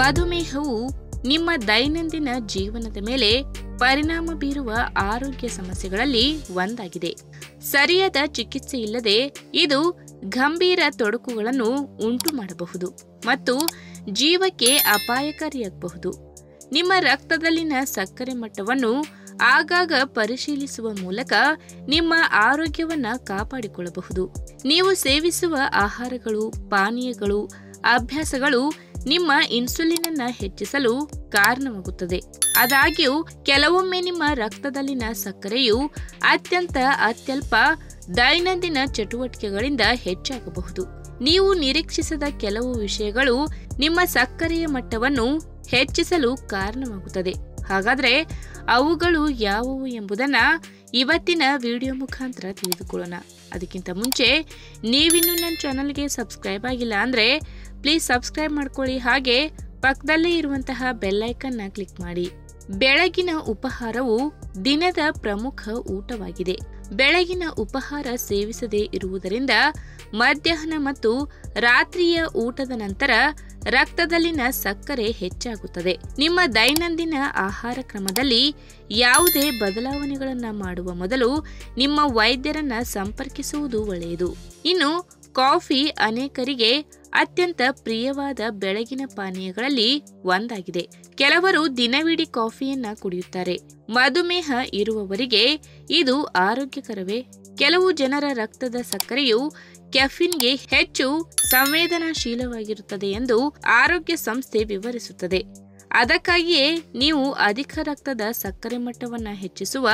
ಮಧುಮೇಹವು ನಿಮ್ಮ ದೈನಂದಿನ ಜೀವನದ ಮೇಲೆ ಪರಿಣಾಮ ಬೀರುವ ಆರೋಗ್ಯ ಸಮಸ್ಯೆಗಳಲ್ಲಿ ಒಂದಾಗಿದೆ. ಸರಿಯಾದ ಚಿಕಿತ್ಸೆ ಇಲ್ಲದೆ ಇದು ಗಂಭೀರ ತೊಡಕುಗಳನ್ನು ಉಂಟು ಮಾಡಬಹುದು ಮತ್ತು ಜೀವಕ್ಕೆ ಅಪಾಯಕಾರಿಯಾಗಬಹುದು. ನಿಮ್ಮ ರಕ್ತದಲ್ಲಿನ ಸಕ್ಕರೆ ಮಟ್ಟವನ್ನು ಆಗಾಗ ಪರಿಶೀಲಿಸುವ ಮೂಲಕ ನಿಮ್ಮ ಆರೋಗ್ಯವನ್ನು ಕಾಪಾಡಿಕೊಳ್ಳಬಹುದು. ನೀವು ಸೇವಿಸುವ ಆಹಾರಗಳು, ಪಾನೀಯಗಳು, ಅಭ್ಯಾಸಗಳು ನಿಮ್ಮ ಇನ್ಸುಲಿನ್ ಅನ್ನು ಹೆಚ್ಚಿಸಲು ಕಾರಣವಾಗುತ್ತದೆ. ಆದಾಗ್ಯೂ ಕೆಲವೊಮ್ಮೆ ನಿಮ್ಮ ರಕ್ತದಲ್ಲಿನ ಸಕ್ಕರೆಯು ಅತ್ಯಲ್ಪ ದೈನಂದಿನ ಚಟುವಟಿಕೆಗಳಿಂದ ಹೆಚ್ಚಾಗಬಹುದು. ನೀವು ನಿರೀಕ್ಷಿಸದ ಕೆಲವು ವಿಷಯಗಳು ನಿಮ್ಮ ಸಕ್ಕರೆಯ ಮಟ್ಟವನ್ನು ಹೆಚ್ಚಿಸಲು ಕಾರಣವಾಗುತ್ತದೆ. ಹಾಗಾದ್ರೆ ಅವುಗಳು ಯಾವುವು ಎಂಬುದನ್ನ ಇವತ್ತಿನ ವಿಡಿಯೋ ಮುಖಾಂತರ ತಿಳಿದುಕೊಳ್ಳೋಣ. ಅದಕ್ಕಿಂತ ಮುಂಚೆ ನೀವಿನ್ನೂ ನನ್ನ ಚಾನಲ್ಗೆ ಸಬ್ಸ್ಕ್ರೈಬ್ ಆಗಿಲ್ಲ ಅಂದ್ರೆ ಪ್ಲೀಸ್ ಸಬ್ಸ್ಕ್ರೈಬ್ ಮಾಡ್ಕೊಳ್ಳಿ. ಹಾಗೆ ಪಕ್ಕದಲ್ಲೇ ಇರುವಂತಹ ಬೆಲ್ ಐಕನ್ನ ಕ್ಲಿಕ್ ಮಾಡಿ. ಬೆಳಗಿನ ಉಪಹಾರವು ದಿನದ ಪ್ರಮುಖ ಊಟವಾಗಿದೆ. ಬೆಳಗಿನ ಉಪಹಾರ ಸೇವಿಸದೇ ಇರುವುದರಿಂದ ಮಧ್ಯಾಹ್ನ ಮತ್ತು ರಾತ್ರಿಯ ಊಟದ ನಂತರ ರಕ್ತದಲ್ಲಿನ ಸಕ್ಕರೆ ಹೆಚ್ಚಾಗುತ್ತದೆ. ನಿಮ್ಮ ದೈನಂದಿನ ಆಹಾರ ಕ್ರಮದಲ್ಲಿ ಯಾವುದೇ ಬದಲಾವಣೆಗಳನ್ನು ಮಾಡುವ ಮೊದಲು ನಿಮ್ಮ ವೈದ್ಯರನ್ನ ಸಂಪರ್ಕಿಸುವುದು ಒಳ್ಳೆಯದು. ಇನ್ನು ಕಾಫಿ ಅನೇಕರಿಗೆ ಅತ್ಯಂತ ಪ್ರಿಯವಾದ ಬೆಳಗಿನ ಪಾನೀಯಗಳಲ್ಲಿ ಒಂದಾಗಿದೆ. ಕೆಲವರು ದಿನವಿಡೀ ಕಾಫಿಯನ್ನ ಕುಡಿಯುತ್ತಾರೆ. ಮಧುಮೇಹ ಇರುವವರಿಗೆ ಇದು ಆರೋಗ್ಯಕರವೇ? ಕೆಲವು ಜನರ ರಕ್ತದ ಸಕ್ಕರೆಯು ಕೆಫಿನ್ಗೆ ಹೆಚ್ಚು ಸಂವೇದನಾಶೀಲವಾಗಿರುತ್ತದೆ ಎಂದು ಆರೋಗ್ಯ ಸಂಸ್ಥೆ ವಿವರಿಸುತ್ತದೆ. ಅದಕ್ಕಾಗಿಯೇ ನೀವು ಅಧಿಕ ರಕ್ತದ ಸಕ್ಕರೆ ಮಟ್ಟವನ್ನು ಹೆಚ್ಚಿಸುವ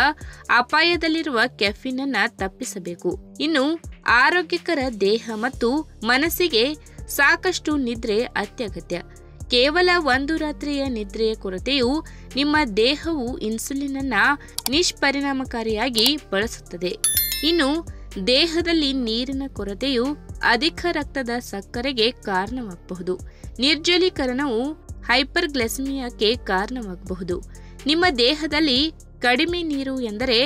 ಅಪಾಯದಲ್ಲಿರುವ ಕೆಫಿನ್ ಅನ್ನ ತಪ್ಪಿಸಬೇಕು. ಇನ್ನು ಆರೋಗ್ಯಕರ ದೇಹ ಮತ್ತು ಮನಸ್ಸಿಗೆ ಸಾಕಷ್ಟು ನಿದ್ರೆ ಅತ್ಯಗತ್ಯ. ಕೇವಲ ಒಂದು ರಾತ್ರಿಯ ನಿದ್ರೆಯ ಕೊರತೆಯು ನಿಮ್ಮ ದೇಹವು ಇನ್ಸುಲಿನ್ ಅನ್ನ ನಿಷ್ಪರಿಣಾಮಕಾರಿಯಾಗಿ ಬಳಸುತ್ತದೆ. ಇನ್ನು ದೇಹದಲ್ಲಿ ನೀರಿನ ಕೊರತೆಯು ಅಧಿಕ ರಕ್ತದ ಸಕ್ಕರೆಗೆ ಕಾರಣವಾಗಬಹುದು. ನಿರ್ಜಲೀಕರಣವು ಹೈಪರ್ಗ್ಲೈಸೆಮಿಯಾಕ್ಕೆ ಕಾರಣವಾಗಬಹುದು. ನಿಮ್ಮ ದೇಹದಲ್ಲಿ ಕಡಿಮೆ ನೀರು ಎಂದರೆ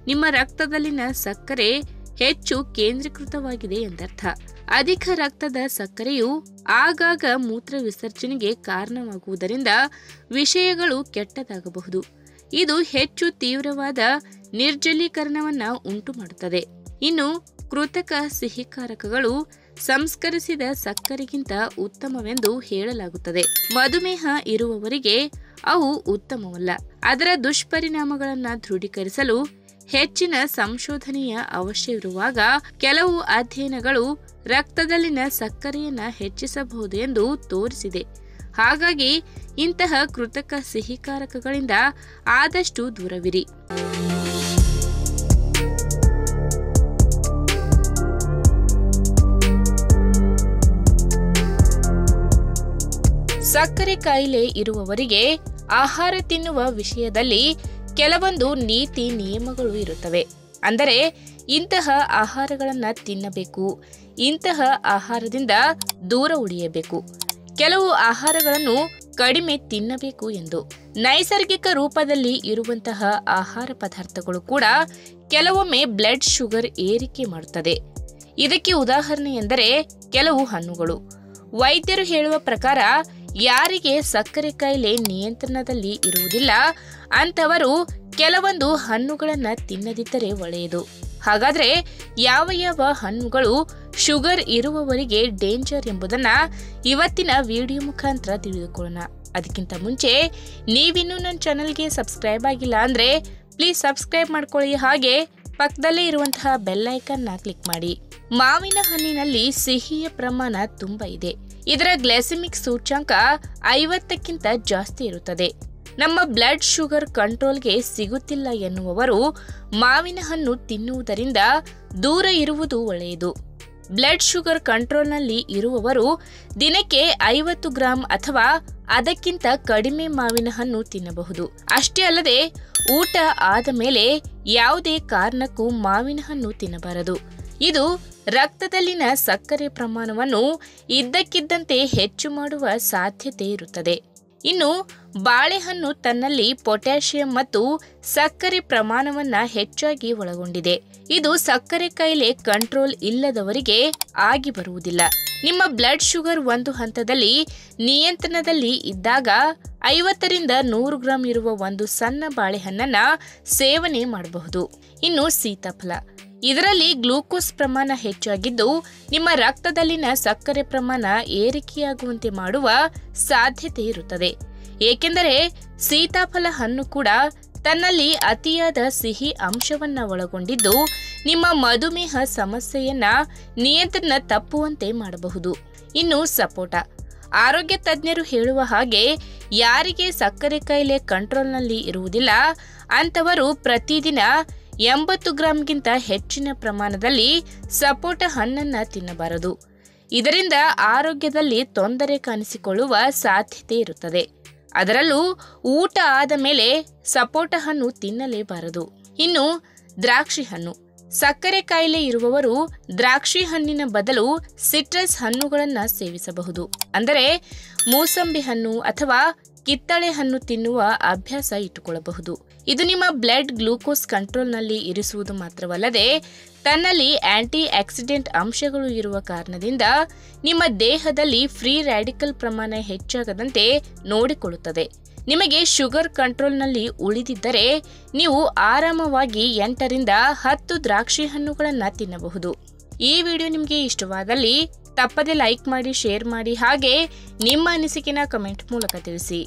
ನಿಮ್ಮ ರಕ್ತದಲ್ಲಿನ ಸಕ್ಕರೆ ಹೆಚ್ಚು ಕೇಂದ್ರೀಕೃತವಾಗಿದೆ ಎಂದರ್ಥ. ಅಧಿಕ ರಕ್ತದ ಸಕ್ಕರೆಯು ಆಗಾಗ ಮೂತ್ರ ವಿಸರ್ಜನೆಗೆ ಕಾರಣವಾಗುವುದರಿಂದ ವಿಷಯಗಳು ಕೆಟ್ಟದಾಗಬಹುದು. ಇದು ಹೆಚ್ಚು ತೀವ್ರವಾದ ನಿರ್ಜಲೀಕರಣವನ್ನು ಉಂಟು ಮಾಡುತ್ತದೆ. ಇನ್ನು ಕೃತಕ ಸಿಹಿಕಾರಕಗಳು ಸಂಸ್ಕರಿಸಿದ ಸಕ್ಕರೆಗಿಂತ ಉತ್ತಮವೆಂದು ಹೇಳಲಾಗುತ್ತದೆ. ಮಧುಮೇಹ ಇರುವವರಿಗೆ ಅವು ಉತ್ತಮವಲ್ಲ. ಅದರ ದುಷ್ಪರಿಣಾಮಗಳನ್ನು ದೃಢೀಕರಿಸಲು ಹೆಚ್ಚಿನ ಸಂಶೋಧನೆಯ ಅವಶ್ಯವಿರುವಾಗ ಕೆಲವು ಅಧ್ಯಯನಗಳು ರಕ್ತದಲ್ಲಿನ ಸಕ್ಕರೆಯನ್ನ ಹೆಚ್ಚಿಸಬಹುದು ಎಂದು ತೋರಿಸಿದೆ. ಹಾಗಾಗಿ ಇಂತಹ ಕೃತಕ ಸಿಹಿಕಾರಕಗಳಿಂದ ಆದಷ್ಟು ದೂರವಿರಿ. ಸಕ್ಕರೆ ಕಾಯಿಲೆ ಇರುವವರಿಗೆ ಆಹಾರ ತಿನ್ನುವ ವಿಷಯದಲ್ಲಿ ಕೆಲವೊಂದು ನೀತಿ ನಿಯಮಗಳು ಇರುತ್ತವೆ. ಅಂದರೆ ಇಂತಹ ಆಹಾರಗಳನ್ನು ತಿನ್ನಬೇಕು, ಇಂತಹ ಆಹಾರದಿಂದ ದೂರ ಉಳಿಯಬೇಕು, ಕೆಲವು ಆಹಾರಗಳನ್ನು ಕಡಿಮೆ ತಿನ್ನಬೇಕು ಎಂದು. ನೈಸರ್ಗಿಕ ರೂಪದಲ್ಲಿ ಇರುವಂತಹ ಆಹಾರ ಪದಾರ್ಥಗಳು ಕೂಡ ಕೆಲವೊಮ್ಮೆ ಬ್ಲಡ್ ಶುಗರ್ ಏರಿಕೆ ಮಾಡುತ್ತದೆ. ಇದಕ್ಕೆ ಉದಾಹರಣೆ ಎಂದರೆ ಕೆಲವು ಹಣ್ಣುಗಳು. ವೈದ್ಯರು ಹೇಳುವ ಪ್ರಕಾರ ಯಾರಿಗೆ ಸಕ್ಕರೆ ಕಾಯಿಲೆ ನಿಯಂತ್ರಣದಲ್ಲಿ ಇರುವುದಿಲ್ಲ ಅಂತವರು ಕೆಲವೊಂದು ಹಣ್ಣುಗಳನ್ನು ತಿನ್ನದಿದ್ದರೆ ಒಳ್ಳೆಯದು. ಹಾಗಾದ್ರೆ ಯಾವ ಹಣ್ಣುಗಳು ಶುಗರ್ ಇರುವವರಿಗೆ ಡೇಂಜರ್ ಎಂಬುದನ್ನ ಇವತ್ತಿನ ವಿಡಿಯೋ ಮುಖಾಂತರ ತಿಳಿದುಕೊಳ್ಳೋಣ. ಅದಕ್ಕಿಂತ ಮುಂಚೆ ನೀವಿನ್ನೂ ನನ್ನ ಚಾನಲ್ಗೆ ಸಬ್ಸ್ಕ್ರೈಬ್ ಆಗಿಲ್ಲ ಅಂದ್ರೆ ಪ್ಲೀಸ್ ಸಬ್ಸ್ಕ್ರೈಬ್ ಮಾಡ್ಕೊಳ್ಳಿ. ಹಾಗೆ ಪಕ್ಕದಲ್ಲೇ ಇರುವಂತಹ ಬೆಲ್ ಐಕನ್ನ ಕ್ಲಿಕ್ ಮಾಡಿ. ಮಾವಿನ ಹಣ್ಣಿನಲ್ಲಿ ಸಿಹಿಯ ಪ್ರಮಾಣ ತುಂಬಾ ಇದೆ. ಇದರ ಗ್ಲೈಸೆಮಿಕ್ ಸೂಚ್ಯಂಕ 50ಕ್ಕಿಂತ ಜಾಸ್ತಿ ಇರುತ್ತದೆ. ನಮ್ಮ ಬ್ಲಡ್ ಶುಗರ್ ಕಂಟ್ರೋಲ್ಗೆ ಸಿಗುತ್ತಿಲ್ಲ ಎನ್ನುವವರು ಮಾವಿನ ಹಣ್ಣು ತಿನ್ನುವುದರಿಂದ ದೂರ ಇರುವುದು ಒಳ್ಳೆಯದು. ಬ್ಲಡ್ ಶುಗರ್ ಕಂಟ್ರೋಲ್ನಲ್ಲಿ ಇರುವವರು ದಿನಕ್ಕೆ 50 ಗ್ರಾಂ ಅಥವಾ ಅದಕ್ಕಿಂತ ಕಡಿಮೆ ಮಾವಿನ ಹಣ್ಣು ತಿನ್ನಬಹುದು. ಅಷ್ಟೇ ಅಲ್ಲದೆ ಊಟ ಆದ ಮೇಲೆ ಯಾವುದೇ ಕಾರಣಕ್ಕೂ ಮಾವಿನ ಹಣ್ಣು ತಿನ್ನಬಾರದು. ಇದು ರಕ್ತದಲ್ಲಿನ ಸಕ್ಕರೆ ಪ್ರಮಾಣವನ್ನು ಇದ್ದಕ್ಕಿದ್ದಂತೆ ಹೆಚ್ಚು ಮಾಡುವ ಸಾಧ್ಯತೆ ಇರುತ್ತದೆ. ಇನ್ನು ಬಾಳೆಹಣ್ಣು ತನ್ನಲ್ಲಿ ಪೊಟ್ಯಾಷಿಯಂ ಮತ್ತು ಸಕ್ಕರೆ ಪ್ರಮಾಣವನ್ನ ಹೆಚ್ಚಾಗಿ ಒಳಗೊಂಡಿದೆ. ಇದು ಸಕ್ಕರೆ ಕಾಯಿಲೆ ಕಂಟ್ರೋಲ್ ಇಲ್ಲದವರಿಗೆ ಆಗಿ ಬರುವುದಿಲ್ಲ. ನಿಮ್ಮ ಬ್ಲಡ್ ಶುಗರ್ ಒಂದು ಹಂತದಲ್ಲಿ ನಿಯಂತ್ರಣದಲ್ಲಿ ಇದ್ದಾಗ 50ರಿಂದ 100 ಗ್ರಾಂ ಇರುವ ಒಂದು ಸಣ್ಣ ಬಾಳೆಹಣ್ಣನ್ನ ಸೇವನೆ ಮಾಡಬಹುದು. ಇನ್ನು ಸೀತಾಫಲ, ಇದರಲ್ಲಿ ಗ್ಲೂಕೋಸ್ ಪ್ರಮಾಣ ಹೆಚ್ಚಾಗಿದ್ದು ನಿಮ್ಮ ರಕ್ತದಲ್ಲಿನ ಸಕ್ಕರೆ ಪ್ರಮಾಣ ಏರಿಕೆಯಾಗುವಂತೆ ಮಾಡುವ ಸಾಧ್ಯತೆ ಇರುತ್ತದೆ. ಏಕೆಂದರೆ ಸೀತಾಫಲ ಹಣ್ಣು ಕೂಡ ತನ್ನಲ್ಲಿ ಅತಿಯಾದ ಸಿಹಿ ಅಂಶವನ್ನ ಒಳಗೊಂಡಿದ್ದು ನಿಮ್ಮ ಮಧುಮೇಹ ಸಮಸ್ಯೆಯನ್ನ ನಿಯಂತ್ರಣ ತಪ್ಪುವಂತೆ ಮಾಡಬಹುದು. ಇನ್ನು ಸಪೋಟ, ಆರೋಗ್ಯ ತಜ್ಞರು ಹೇಳುವ ಹಾಗೆ ಯಾರಿಗೆ ಸಕ್ಕರೆ ಕಾಯಿಲೆ ಕಂಟ್ರೋಲ್ನಲ್ಲಿ ಇರುವುದಿಲ್ಲ ಅಂತವರು ಪ್ರತಿದಿನ 80 ಗ್ರಾಂಗಿಂತ ಹೆಚ್ಚಿನ ಪ್ರಮಾಣದಲ್ಲಿ ಸಪೋಟ ಹಣ್ಣನ್ನ ತಿನ್ನಬಾರದು. ಇದರಿಂದ ಆರೋಗ್ಯದಲ್ಲಿ ತೊಂದರೆ ಕಾಣಿಸಿಕೊಳ್ಳುವ ಸಾಧ್ಯತೆ ಇರುತ್ತದೆ. ಅದರಲ್ಲೂ ಊಟ ಆದ ಮೇಲೆ ಸಪೋಟ ಹಣ್ಣು ತಿನ್ನಲೇಬಾರದು. ಇನ್ನು ದ್ರಾಕ್ಷಿ ಹಣ್ಣು, ಸಕ್ಕರೆ ಕಾಯಿಲೆ ಇರುವವರು ದ್ರಾಕ್ಷಿ ಹಣ್ಣಿನ ಬದಲು ಸಿಟ್ರಸ್ ಹಣ್ಣುಗಳನ್ನು ಸೇವಿಸಬಹುದು. ಅಂದರೆ ಮೂಸಂಬಿ ಹಣ್ಣು ಅಥವಾ ಕಿತ್ತಳೆ ಹಣ್ಣು ತಿನ್ನುವ ಅಭ್ಯಾಸ ಇಟ್ಟುಕೊಳ್ಳಬಹುದು. ಇದು ನಿಮ್ಮ ಬ್ಲಡ್ ಗ್ಲೂಕೋಸ್ ಕಂಟ್ರೋಲ್ನಲ್ಲಿ ಇರಿಸುವುದು ಮಾತ್ರವಲ್ಲದೆ ತನ್ನಲ್ಲಿ ಆಂಟಿ ಆಕ್ಸಿಡೆಂಟ್ ಅಂಶಗಳು ಇರುವ ಕಾರಣದಿಂದ ನಿಮ್ಮ ದೇಹದಲ್ಲಿ ಫ್ರೀ ರ್ಯಾಡಿಕಲ್ ಪ್ರಮಾಣ ಹೆಚ್ಚಾಗದಂತೆ ನೋಡಿಕೊಳ್ಳುತ್ತದೆ. ನಿಮಗೆ ಶುಗರ್ ಕಂಟ್ರೋಲ್ನಲ್ಲಿ ಉಳಿದಿದ್ದರೆ ನೀವು ಆರಾಮವಾಗಿ 8ರಿಂದ 10 ದ್ರಾಕ್ಷಿ ಹಣ್ಣುಗಳನ್ನು ತಿನ್ನಬಹುದು. ಈ ವಿಡಿಯೋ ನಿಮಗೆ ಇಷ್ಟವಾದಲ್ಲಿ ತಪ್ಪದೆ ಲೈಕ್ ಮಾಡಿ, ಶೇರ್ ಮಾಡಿ, ಹಾಗೆ ನಿಮ್ಮ ಅನಿಸಿಕೆನ ಕಮೆಂಟ್ ಮೂಲಕ ತಿಳಿಸಿ.